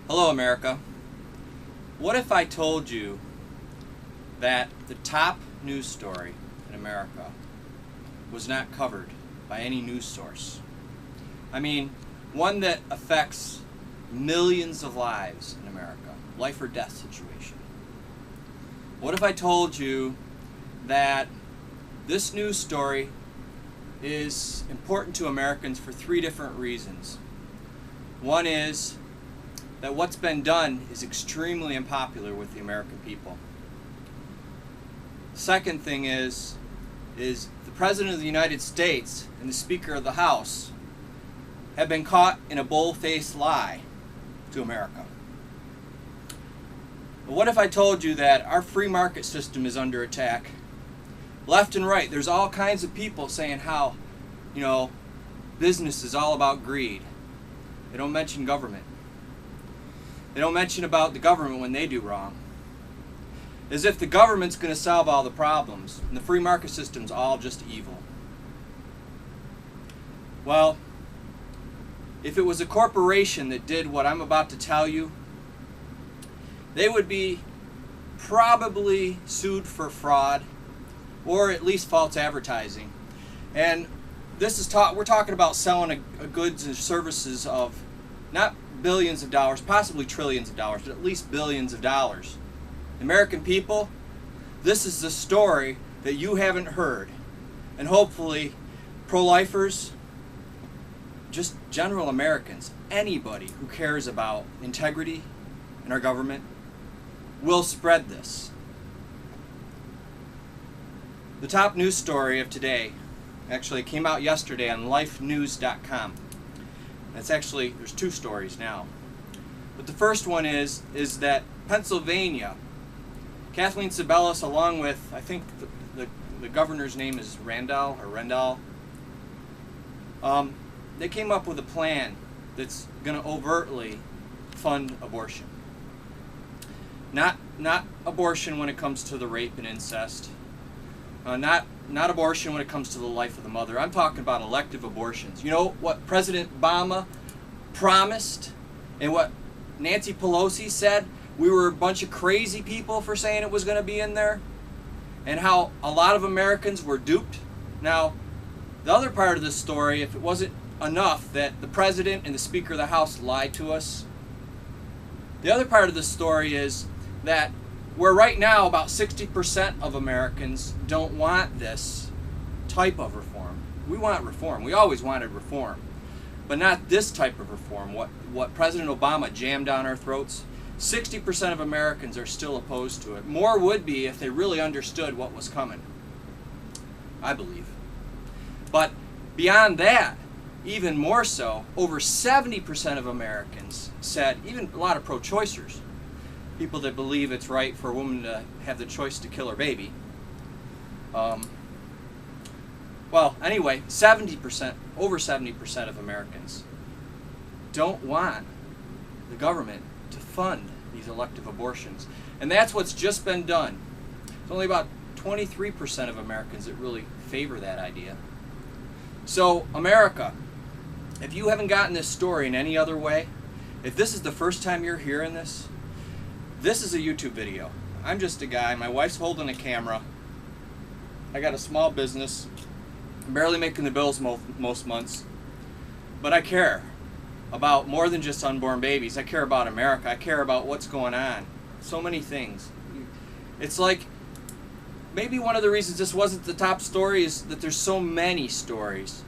Hello, America. What if I told you that the top news story in America was not covered by any news source? I mean, one that affects millions of lives in America, life or death situation. What if I told you that this news story is important to Americans for three different reasons? One is that what's been done is extremely unpopular with the American people. Second thing is the President of the United States and the Speaker of the House have been caught in a bold-faced lie to America. But what if I told you that our free market system is under attack? Left and right, there's all kinds of people saying how, business is all about greed. They don't mention government. They don't mention about the government when they do wrong. As if the government's going to solve all the problems and the free market system's all just evil. Well, if it was a corporation that did what I'm about to tell you, they would be probably sued for fraud or at least false advertising. And this is we're talking about selling a goods and services of not billions of dollars, possibly trillions of dollars, but at least billions of dollars. American people, this is the story that you haven't heard. And hopefully, pro-lifers, just general Americans, anybody who cares about integrity in our government, will spread this. The top news story of today actually came out yesterday on lifenews.com. There's two stories now. But the first one is that Pennsylvania, Kathleen Sebelius, along with, I think the governor's name is Rendell, they came up with a plan that's going to overtly fund abortion. Not abortion when it comes to the rape and incest. Not abortion when it comes to the life of the mother. I'm talking about elective abortions. You know what President Obama promised and what Nancy Pelosi said? We were a bunch of crazy people for saying it was going to be in there, and how a lot of Americans were duped. Now, the other part of this story, if it wasn't enough that the President and the Speaker of the House lied to us, the other part of the story is that where right now about 60% of Americans don't want this type of reform. We want reform. We always wanted reform. But not this type of reform. What President Obama jammed down our throats, 60% of Americans are still opposed to it. More would be if they really understood what was coming, I believe. But beyond that, even more so, over 70% of Americans said, even a lot of pro-choicers, people that believe it's right for a woman to have the choice to kill her baby. Anyway, 70%, over 70% of Americans don't want the government to fund these elective abortions. And that's what's just been done. It's only about 23% of Americans that really favor that idea. So, America, if you haven't gotten this story in any other way, if this is the first time you're hearing this, this is a YouTube video. I'm just a guy. My wife's holding a camera. I got a small business. I'm barely making the bills most months. But I care about more than just unborn babies. I care about America. I care about what's going on. So many things. It's like, maybe one of the reasons this wasn't the top story is that there's so many stories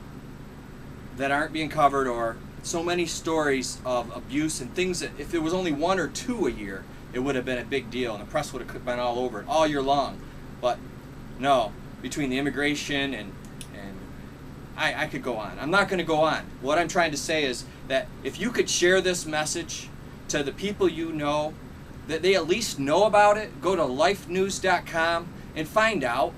that aren't being covered, or so many stories of abuse and things that if there was only one or two a year, it would have been a big deal and the press would have been all over it all year long. But no, between the immigration and I could go on. I'm not going to go on. What I'm trying to say is that if you could share this message to the people you know, that they at least know about it, go to lifenews.com and find out.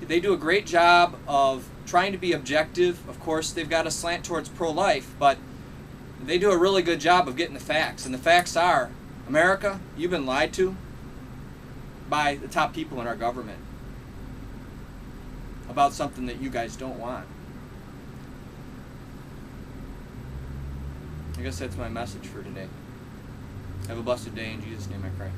They do a great job of trying to be objective. Of course, they've got a slant towards pro-life, but they do a really good job of getting the facts. And the facts are, America, you've been lied to by the top people in our government about something that you guys don't want. I guess that's my message for today. Have a blessed day. In Jesus' name I pray.